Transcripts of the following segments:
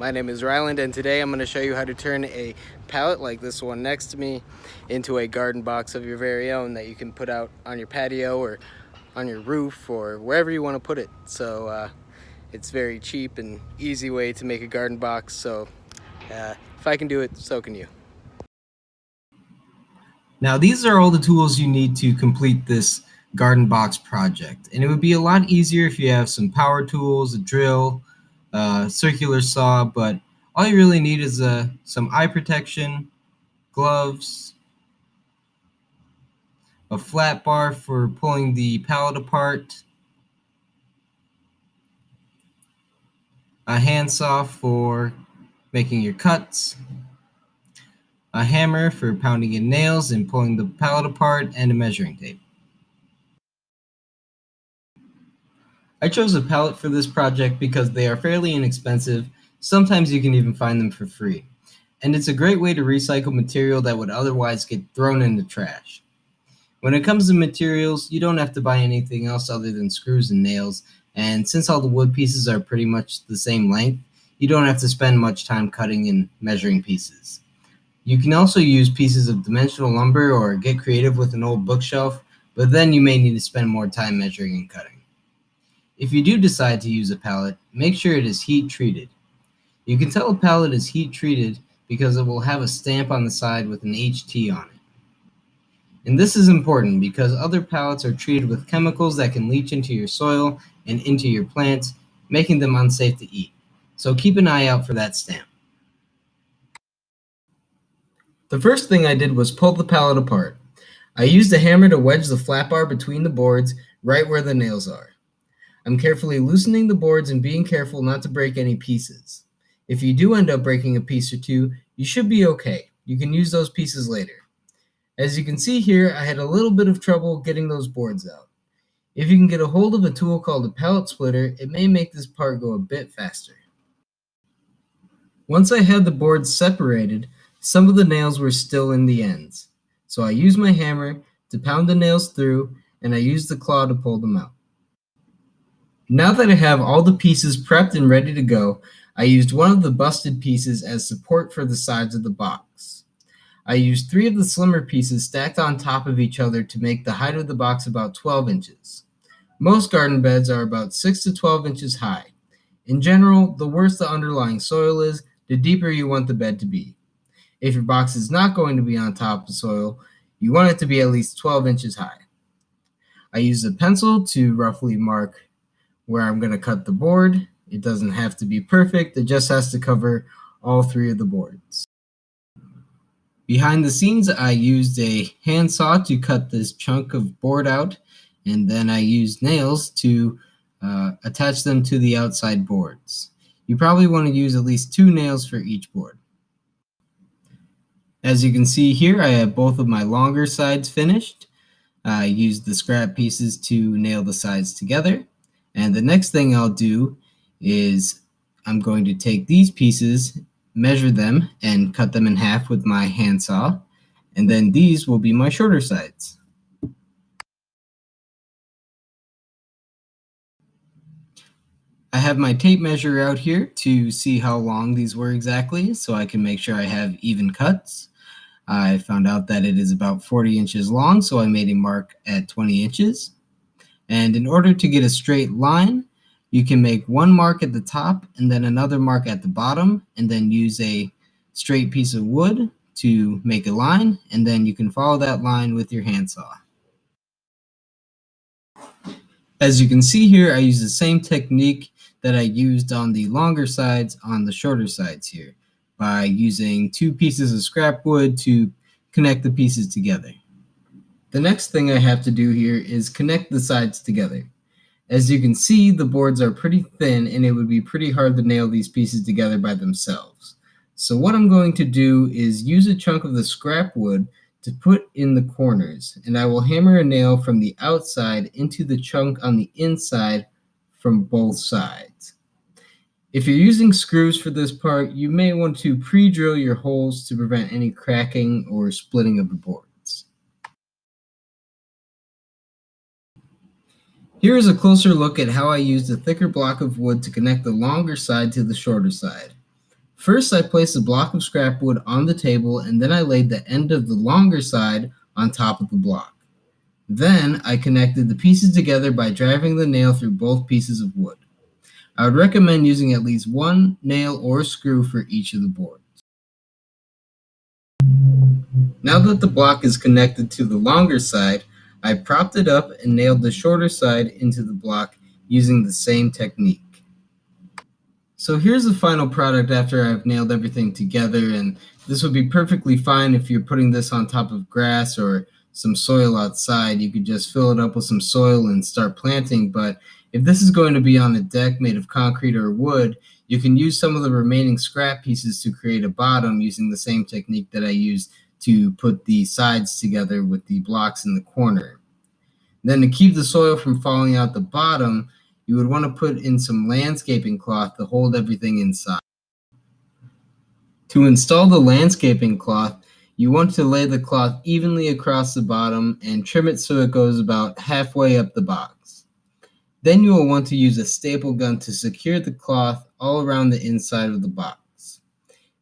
My name is Ryland, and today I'm going to show you how to turn a pallet like this one next to me into a garden box of your very own that you can put out on your patio or on your roof or wherever you want to put it. So it's very cheap and easy way to make a garden box. So if I can do it, so can you. Now these are all the tools you need to complete this garden box project, and it would be a lot easier if you have some power tools, a drill, circular saw, but all you really need is some eye protection, gloves, a flat bar for pulling the pallet apart, a handsaw for making your cuts, a hammer for pounding in nails and pulling the pallet apart, and a measuring tape. I chose a pallet for this project because they are fairly inexpensive. Sometimes you can even find them for free. And it's a great way to recycle material that would otherwise get thrown in the trash. When it comes to materials, you don't have to buy anything else other than screws and nails, and since all the wood pieces are pretty much the same length, you don't have to spend much time cutting and measuring pieces. You can also use pieces of dimensional lumber or get creative with an old bookshelf, but then you may need to spend more time measuring and cutting. If you do decide to use a pallet, make sure it is heat treated. You can tell a pallet is heat treated because it will have a stamp on the side with an HT on it. And this is important because other pallets are treated with chemicals that can leach into your soil and into your plants, making them unsafe to eat. So keep an eye out for that stamp. The first thing I did was pull the pallet apart. I used a hammer to wedge the flat bar between the boards right where the nails are. I'm carefully loosening the boards and being careful not to break any pieces. If you do end up breaking a piece or two, you should be okay. You can use those pieces later. As you can see here, I had a little bit of trouble getting those boards out. If you can get a hold of a tool called a pallet splitter, it may make this part go a bit faster. Once I had the boards separated, some of the nails were still in the ends. So I used my hammer to pound the nails through, and I used the claw to pull them out. Now that I have all the pieces prepped and ready to go, I used one of the busted pieces as support for the sides of the box. I used 3 of the slimmer pieces stacked on top of each other to make the height of the box about 12 inches. Most garden beds are about 6 to 12 inches high. In general, the worse the underlying soil is, the deeper you want the bed to be. If your box is not going to be on top of soil, you want it to be at least 12 inches high. I used a pencil to roughly mark where I'm going to cut the board. It doesn't have to be perfect, it just has to cover all 3 of the boards. Behind the scenes, I used a handsaw to cut this chunk of board out, and then I used nails to attach them to the outside boards. You probably want to use at least 2 nails for each board. As you can see here, I have both of my longer sides finished. I used the scrap pieces to nail the sides together. And the next thing I'll do is I'm going to take these pieces, measure them, and cut them in half with my handsaw. And then these will be my shorter sides. I have my tape measure out here to see how long these were exactly, so I can make sure I have even cuts. I found out that it is about 40 inches long, so I made a mark at 20 inches. And in order to get a straight line, you can make one mark at the top and then another mark at the bottom, and then use a straight piece of wood to make a line, and then you can follow that line with your handsaw. As you can see here, I use the same technique that I used on the longer sides on the shorter sides here, by using 2 pieces of scrap wood to connect the pieces together. The next thing I have to do here is connect the sides together. As you can see, the boards are pretty thin and it would be pretty hard to nail these pieces together by themselves. So what I'm going to do is use a chunk of the scrap wood to put in the corners, and I will hammer a nail from the outside into the chunk on the inside from both sides. If you're using screws for this part, you may want to pre-drill your holes to prevent any cracking or splitting of the boards. Here is a closer look at how I used a thicker block of wood to connect the longer side to the shorter side. First, I placed a block of scrap wood on the table, and then I laid the end of the longer side on top of the block. Then, I connected the pieces together by driving the nail through both pieces of wood. I would recommend using at least one nail or screw for each of the boards. Now that the block is connected to the longer side, I propped it up and nailed the shorter side into the block using the same technique. So here's the final product after I've nailed everything together, and this would be perfectly fine if you're putting this on top of grass or some soil outside. You could just fill it up with some soil and start planting, but if this is going to be on a deck made of concrete or wood, you can use some of the remaining scrap pieces to create a bottom using the same technique that I used to put the sides together with the blocks in the corner. Then to keep the soil from falling out the bottom, you would want to put in some landscaping cloth to hold everything inside. To install the landscaping cloth, you want to lay the cloth evenly across the bottom and trim it so it goes about halfway up the box. Then you will want to use a staple gun to secure the cloth all around the inside of the box.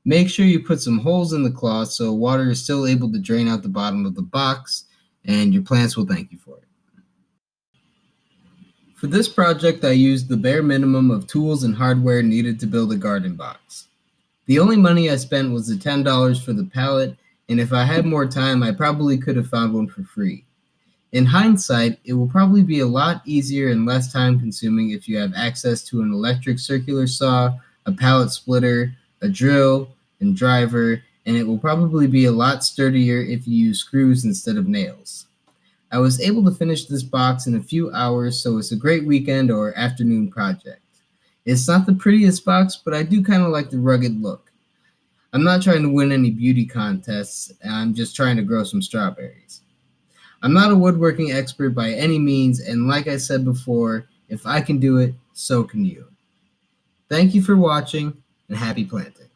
Make sure you put some holes in the cloth so water is still able to drain out the bottom of the box, and your plants will thank you for it. For this project, I used the bare minimum of tools and hardware needed to build a garden box. The only money I spent was the $10 for the pallet, and if I had more time, I probably could have found one for free. In hindsight, it will probably be a lot easier and less time consuming if you have access to an electric circular saw, a pallet splitter, a drill, and driver, and it will probably be a lot sturdier if you use screws instead of nails. I was able to finish this box in a few hours, so it's a great weekend or afternoon project. It's not the prettiest box, but I do kind of like the rugged look. I'm not trying to win any beauty contests, I'm just trying to grow some strawberries. I'm not a woodworking expert by any means, and like I said before, if I can do it, so can you. Thank you for watching, and happy planting.